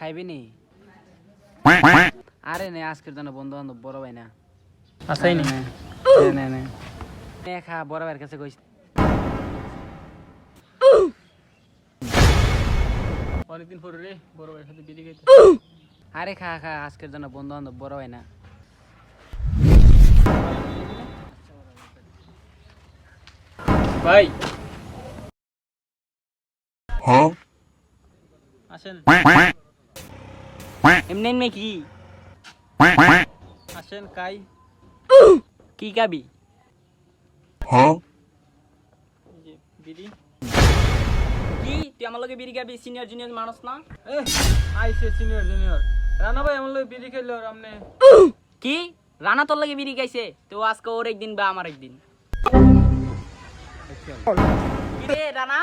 খাইবি নি? আরে নে আজকের জন্য বন্ধু বান্ধব বড় ভাই না আসাই নি নে খা বড় ভাইয়ের কাছে কইস অনেকদিন পরে রে বড় ভাইয়ের সাথে বিড়ি খাইতে। আরে খা খা আজকের জন্য বন্ধু বান্ধব বড় ভাই না ভাই আসেন এমনি এমনি কি আসেন কাই কি খাবি? এই যে বিড়ি। কি তুই আমার লগে বিড়ি খাবি? সিনিয়র জুনিয়র মানুষ না? আইসে সিনিয়র জুনিয়র রানা ভাই আমার লোক বিড়ি খেলো আর আমনে কি রানা তোর লগে বিড়ি খাইছে? তো আজকে ওর একদিন বা আমার একদিন। কি রে রানা